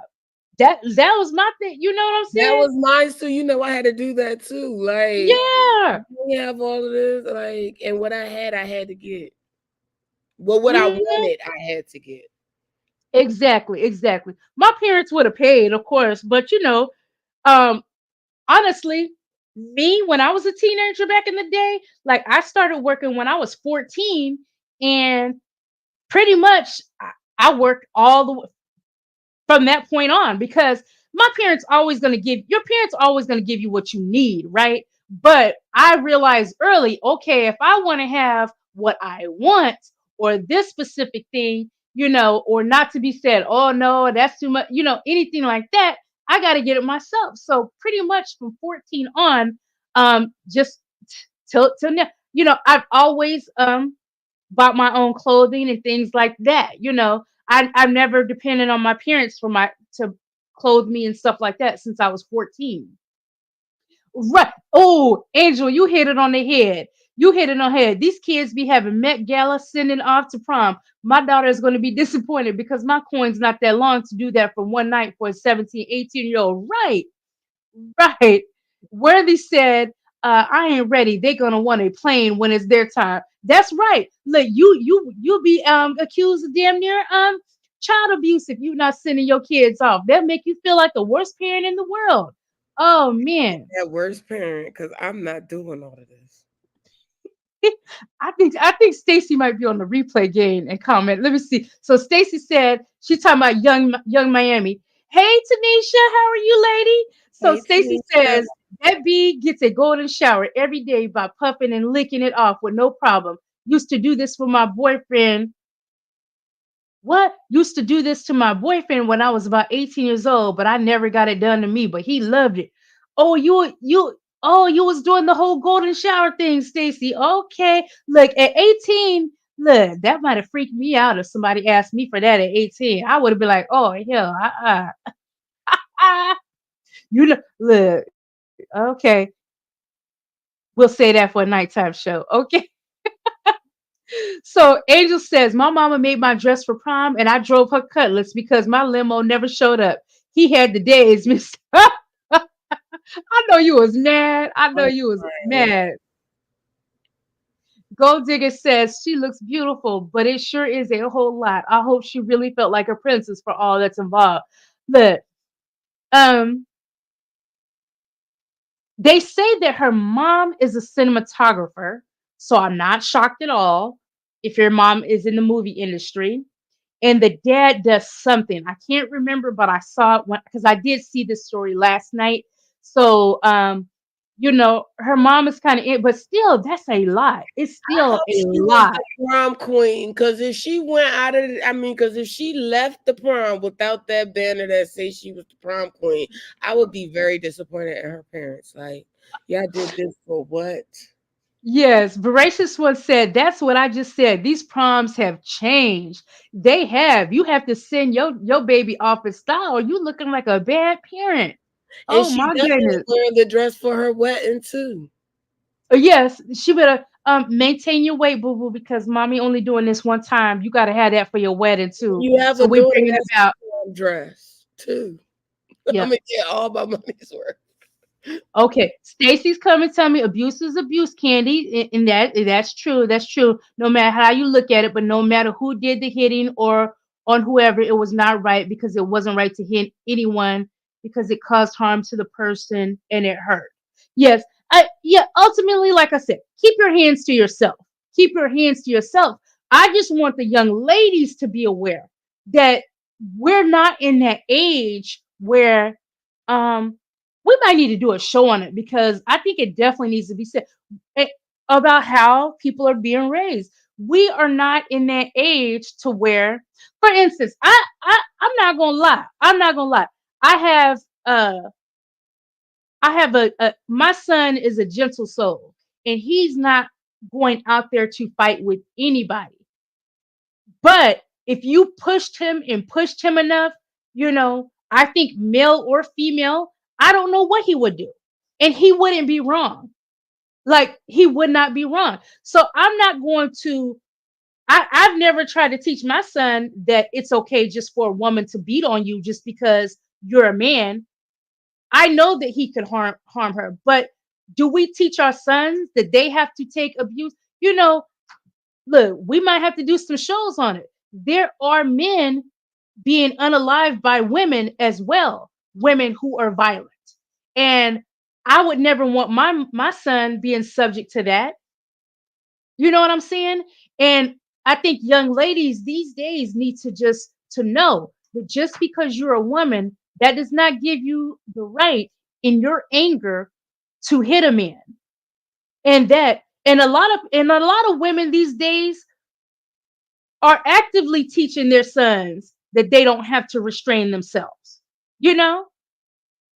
That was my thing. You know what I'm that saying? was mine too. I had to do that too. Like Yeah. we have all of this, like, and what I had to get. Well, what I Mhm. wanted, I had to get. Exactly, exactly. My parents would have paid, of course, but um, honestly, me when I was a teenager back in the day, like I started working when I was 14, and pretty much I worked all the from that point on because my parents always going to give your parents always going to give you what you need, right? But I realized early, okay, if I want to have what I want or this specific thing, or not to be said, oh no, that's too much, anything like that, I got to get it myself. So pretty much from 14 on, just till now, I've always bought my own clothing and things like that. I've never depended on my parents for my to clothe me and stuff like that since I was 14. Right. Oh, Angel, you hit it on the head. You hit it on the head. These kids be having Met Gala sending off to prom. My daughter is going to be disappointed because my coin's not that long to do that for one night for a 17, 18-year-old. Right. Right. Worthy said, I ain't ready. They're gonna want a plane when it's their time. That's right. Look, you'll be accused of damn near child abuse if you're not sending your kids off. That make you feel like the worst parent in the world. Oh man. That worst parent, because I'm not doing all of this. I think Stacy might be on the replay game and comment. Let me see. So Stacy said she's talking about young Miami. Hey Tanisha, how are you, lady? So Hey, Stacy Tanisha. says that bee gets a golden shower every day by puffing and licking it off with no problem. Used to do this for my boyfriend. What? Used to do this to my boyfriend when I was about 18 years old, but I never got it done to me, but he loved it. Oh, you was doing the whole golden shower thing, Stacy. Okay. Look, at 18, look, that might have freaked me out if somebody asked me for that at 18. I would have been like, oh hell, look, okay. We'll say that for a nighttime show. Okay. So Angel says, my mama made my dress for prom and I drove her cutlass because my limo never showed up. He had the days, Miss. I know you was mad. I know I'm you was crying. mad. Gold Digger says she looks beautiful, but it sure is a whole lot. I hope she really felt like a princess for all that's involved. Look, um, they say that her mom is a cinematographer, so I'm not shocked at all if your mom is in the movie industry. And the dad does something. I can't remember, but I saw it because I did see this story last night. So, her mom is kind of it, but still, that's a lot. It's I still hope a she was lot. the prom queen, because if she went out of I mean, because if she left the prom without that banner that says she was the prom queen, I would be very disappointed in her parents. Like, y'all did this for what? Yes, Voracious one said, that's what I just said. These proms have changed. They have. You have to send your baby off in style. You looking like a bad parent. And Oh she my definitely goodness. wearing the dress for her wedding too. Yes, she better maintain your weight, boo boo, because mommy only doing this one time. You gotta have that for your wedding too. You have So a we daughter bringing that's about. a prom dress too. I'm Yeah. gonna get all my money's worth. Okay, Stacy's coming. Tell me abuse is abuse, Candy, and that's true. That's true. No matter how you look at it, but no matter who did the hitting or on whoever, it was not right because it wasn't right to hit anyone because it caused harm to the person and it hurt. Yes, ultimately, like I said, keep your hands to yourself. Keep your hands to yourself. I just want the young ladies to be aware that we're not in that age where um we might need to do a show on it because I think it definitely needs to be said eh, about how people are being raised. We are not in that age to where, for instance, I'm not gonna lie. I'm not gonna lie. I have my son is a gentle soul and he's not going out there to fight with anybody. But if you pushed him enough, I think male or female, I don't know what he would do. And he wouldn't be wrong. Like he would not be wrong. So I'm not going to I've never tried to teach my son that it's okay just for a woman to beat on you just because you're a man. I know that he could harm her, but do we teach our sons that they have to take abuse? Look, we might have to do some shows on it. There are men being unalived by women as well, women who are violent. And I would never want my son being subject to that. You know what I'm saying? And I think young ladies these days need to just to know that just because you're a woman, that does not give you the right in your anger to hit a man. And a lot of women these days are actively teaching their sons that they don't have to restrain themselves. You know,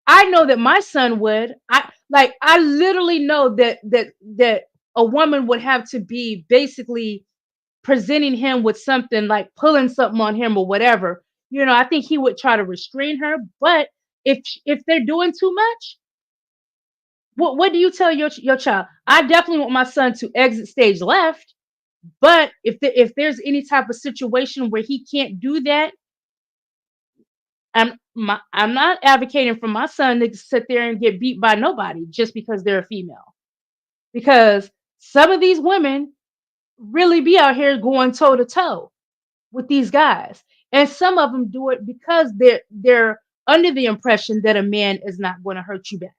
I know that my son would. I literally know that a woman would have to be basically presenting him with something like pulling something on him or whatever. I think he would try to restrain her, but if they're doing too much, What do you tell your child? I definitely want my son to exit stage left, but if there's any type of situation where he can't do that, I'm not advocating for my son to sit there and get beat by nobody just because they're a female. Because some of these women really be out here going toe to toe with these guys, and some of them do it because they're under the impression that a man is not going to hurt you back.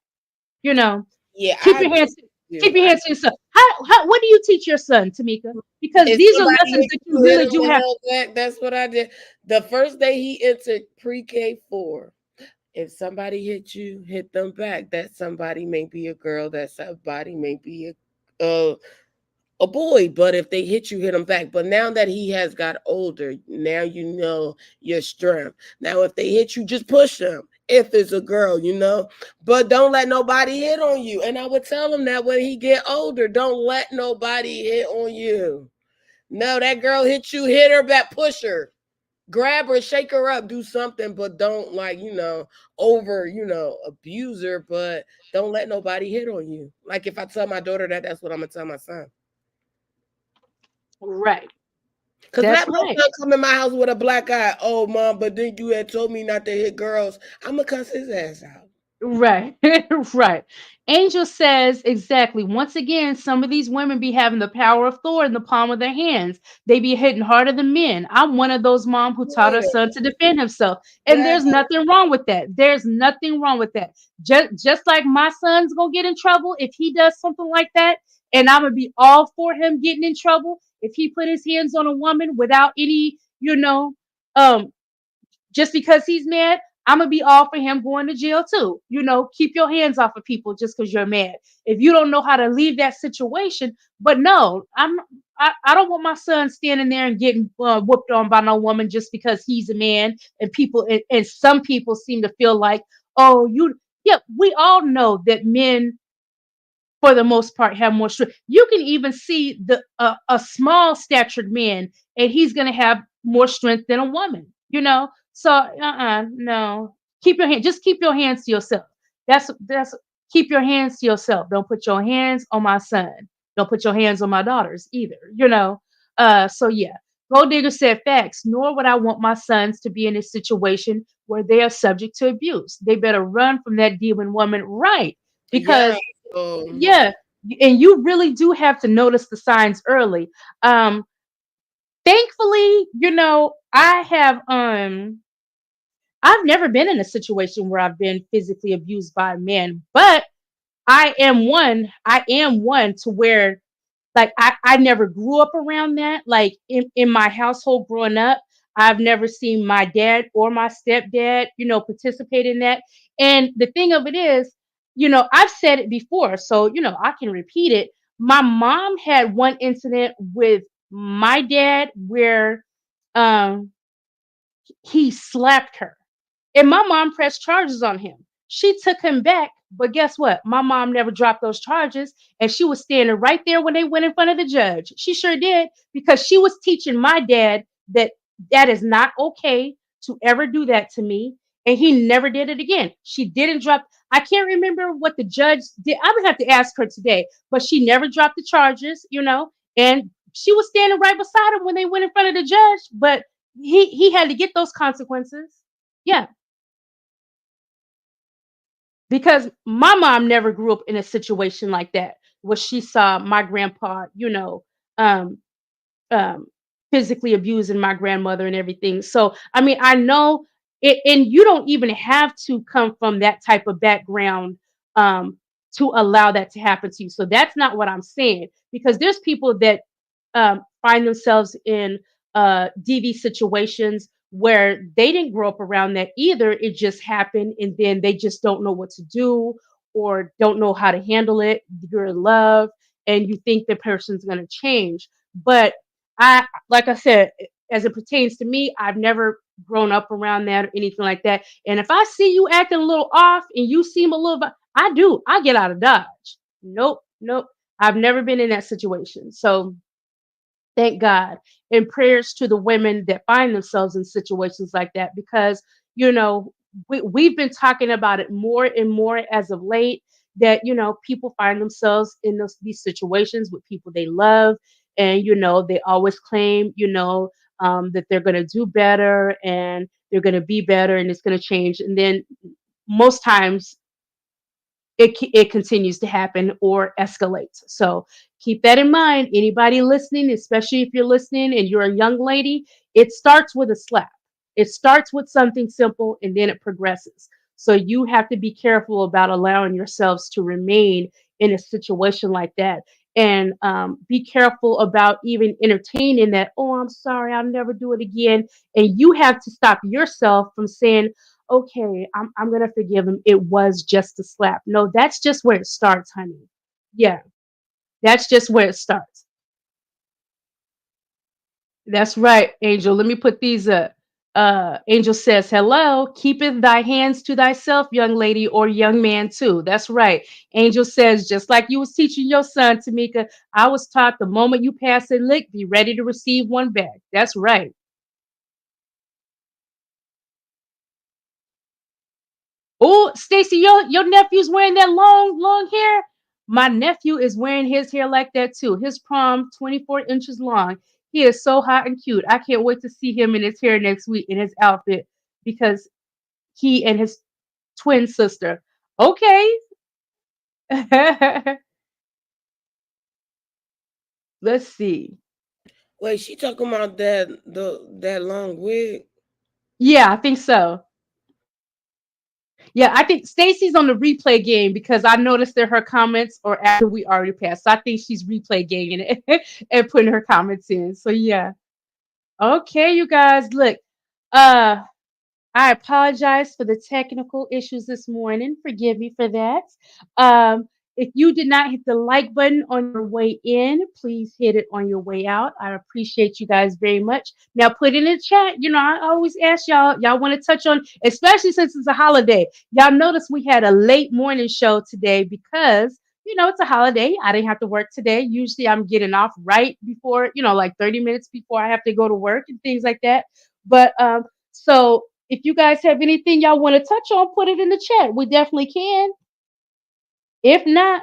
You know, Yeah, keep I your hands keep do. your hands to yourself. How what do you teach your son, Tamika? Because If these are somebody lessons hit that you you, hit really him do the have. hell back. That's what I did. The first day he entered pre-K 4. If somebody hit you, hit them back. That somebody may be a girl. That somebody may be a boy. But if they hit you, hit them back. But now that he has got older, now you know your strength. Now if they hit you, just push them. If it's a girl, but don't let nobody hit on you. And I would tell him that when he get older, don't let nobody hit on you. No, that girl hit you, hit her back, push her, grab her, shake her up, do something, but don't over, abuse her, but don't let nobody hit on you. Like if I tell my daughter that, that's what I'm gonna tell my son. Right. Cause That's let my right. son come in my house with a black eye. Oh mom, but then you had told me not to hit girls. I'm gonna cuss his ass out. Right, right. Angel says exactly. Once again, some of these women be having the power of Thor in the palm of their hands. They be hitting harder than men. I'm one of those mom who taught her Yeah, son to defend himself, and yeah, there's nothing wrong with that. There's nothing wrong with that. Just like my son's gonna get in trouble if he does something like that, and I'm gonna be all for him getting in trouble if he put his hands on a woman without any, um, just because he's mad, I'm gonna be all for him going to jail too. Keep your hands off of people just because you're mad. If you don't know how to leave that situation, but no, I don't want my son standing there and getting whooped on by no woman just because he's a man. And some people seem to feel like, oh, yeah, we all know that men for the most part have more strength. You can even see a small statured man, and he's going to have more strength than a woman. So no. Keep your hands to yourself. That's Keep your hands to yourself. Don't put your hands on my son. Don't put your hands on my daughters either. So yeah. Gold Digger said facts, nor would I want my sons to be in a situation where they are subject to abuse. They better run from that demon woman, right? yeah. Because So yeah, and you really do have to notice the signs early. Thankfully, I've never been in a situation where I've been physically abused by a man, but I am one to where, like, I never grew up around that. Like in my household growing up, I've never seen my dad or my stepdad, participate in that. And the thing of it is, I've said it before, so I can repeat it. My mom had one incident with my dad where um he slapped her. And my mom pressed charges on him. She took him back, but guess what? My mom never dropped those charges, and she was standing right there when they went in front of the judge. She sure did, because she was teaching my dad that that is not okay to ever do that to me, and he never did it again. She didn't drop. I can't remember what the judge did. I would have to ask her today, but she never dropped the charges, and she was standing right beside him when they went in front of the judge, but he had to get those consequences. Yeah, because my mom never grew up in a situation like that where she saw my grandpa, um, um, physically abusing my grandmother and everything. So, I mean, I know it, and you don't even have to come from that type of background um, to allow that to happen to you. So that's not what I'm saying, because there's people that find themselves in DV situations where they didn't grow up around that either. It just happened, and then they just don't know what to do or don't know how to handle it. You're in love, and you think the person's going to change, but like I said, as it pertains to me, I've never grown up around that or anything like that. And if I see you acting a little off and you seem a little, I get out of Dodge. Nope, nope. I've never been in that situation. So thank God. And prayers to the women that find themselves in situations like that, because, you know, we've been talking about it more and more as of late. that, people find themselves in these situations with people they love, and, they always claim, that they're going to do better and they're going to be better and it's going to change. And then most times it continues to happen or escalates. So keep that in mind. Anybody listening, especially if you're listening and you're a young lady, it starts with a slap. It starts with something simple and then it progresses. So you have to be careful about allowing yourselves to remain in a situation like that. And be careful about even entertaining that, oh, I'm sorry, I'll never do it again. And you have to stop yourself from saying, okay, I'm gonna forgive him. It was just a slap. No, that's just where it starts, honey. Yeah, that's just where it starts. That's right, Angel. Let me put these up. Angel says, hello, keepeth thy hands to thyself, young lady or young man too. That's right. Angel says, just like you was teaching your son, Tamika, I was taught the moment you pass a lick, be ready to receive one back. That's right. Oh, Stacy, your nephew's wearing that long hair. My nephew is wearing his hair like that too. His prom, 24 inches long. He is so hot and cute. I can't wait to see him in his hair next week in his outfit because he and his twin sister. Okay. Let's see. Wait, she talking about that long wig? Yeah, I think so. Yeah, I think Stacy's on the replay game because I noticed that her comments are after we already passed. So I think she's replay gaming it and putting her comments in. So yeah. Okay, you guys, look. Uh I apologize for the technical issues this morning. Forgive me for that. If you did not hit the like button on your way in, please hit it on your way out. I appreciate you guys very much. Now, put in the chat. I always ask y'all want to touch on, especially since it's a holiday. Y'all notice we had a late morning show today because, it's a holiday. I didn't have to work today. Usually I'm getting off right before, like 30 minutes before I have to go to work and things like that. But so if you guys have anything y'all want to touch on, put it in the chat. We definitely can. If not,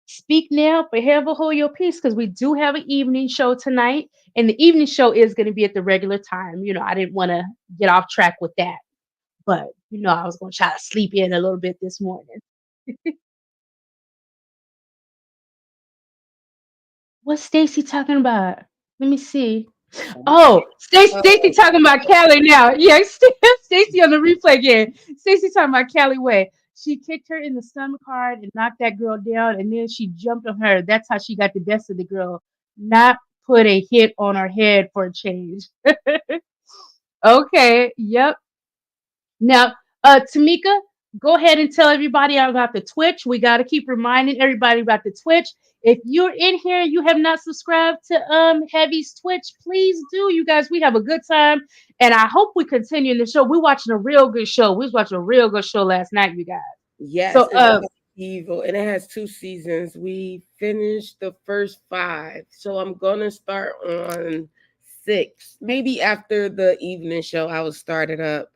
speak now, forever hold your peace, because we do have an evening show tonight, and the evening show is going to be at the regular time. I didn't want to get off track with that, but I was going to try to sleep in a little bit this morning. What's Stacy talking about? Let me see. Oh, Stacy talking about Callie now. Yeah, Stacy on the replay game. Stacy talking about Callie Way. She kicked her in the stomach hard and knocked that girl down, and then she jumped on her. That's how she got the best of the girl. Not put a hit on her head for a change. Okay, yep. Now, Tamika, go ahead and tell everybody about the Twitch. We got to keep reminding everybody about the Twitch. If you're in here and you have not subscribed to Heavy's Twitch, please do. You guys, we have a good time, and I hope we continue the show. We're watching a real good show. We was watching a real good show last night, you guys. Yes, So, it's called Evil, and it has 2 seasons. We finished the first 5, so I'm gonna start on 6. Maybe after the evening show, I will start it up.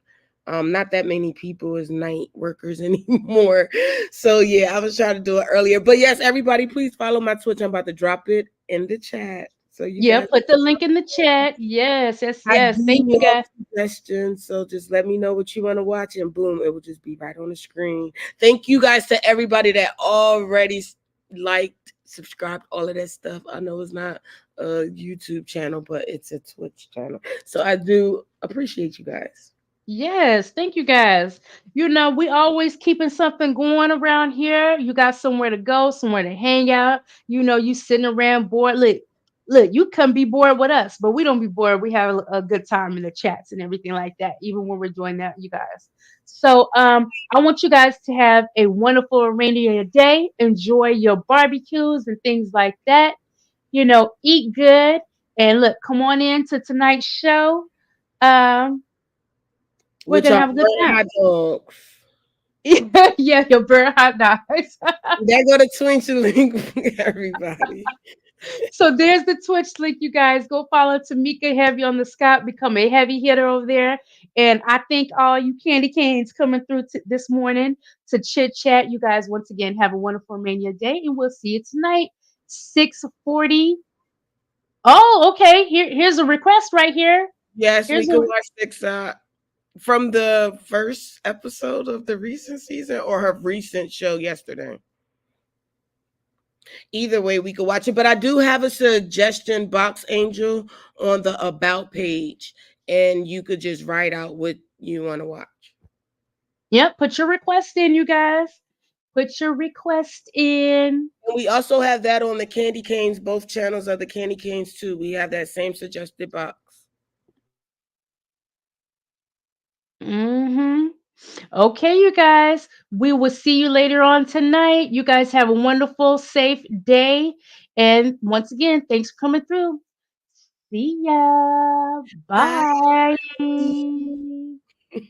Not that many people is night workers anymore, so yeah, I was trying to do it earlier. But yes, everybody, please follow my Twitch. I'm about to drop it in the chat, so you yeah, guys. put the link in the chat. Yes, yes, I yes. do Thank you, love guys. suggestions, so just let me know what you want to watch, and boom, it will just be right on the screen. Thank you guys to everybody that already liked, subscribed, all of that stuff. I know it's not a YouTube channel, but it's a Twitch channel, so I do appreciate you guys. Yes, thank you guys. We always keeping something going around here. You got somewhere to go, somewhere to hang out. You sitting around bored. Look, you come be bored with us, but we don't be bored. We have a good time in the chats and everything like that, even when we're doing that, you guys. So I want you guys to have a wonderful remainder of your day. Enjoy your barbecues and things like that. Eat good. And look, come on in to tonight's show. Um, we're Which gonna are have a good time. hot dogs. Yeah, your bird hot dogs. There go the Twinkie link, everybody. So there's the Twitch link, you guys. Go follow Tamika Heavy on the Scott, become a heavy hitter over there. And I thank all you candy canes coming through this morning to chit chat. You guys, once again, have a wonderful Mania day, and we'll see you tonight, 6:40. Oh, okay. Here's a request right here. Yes, we Here's can a watch 6 from the first episode of the recent season or her recent show yesterday. Either way, we could watch it. But I do have a suggestion box, Angel, on the About page, and you could just write out what you want to watch. Yep. Put your request in, you guys. Put your request in. And we also have that on the Candy Canes, both channels of the Candy Canes too. We have that same suggested box. Mm-hmm. Okay, you guys. We will see you later on tonight. You guys have a wonderful, safe day. And once again, thanks for coming through. See ya. Bye. Bye.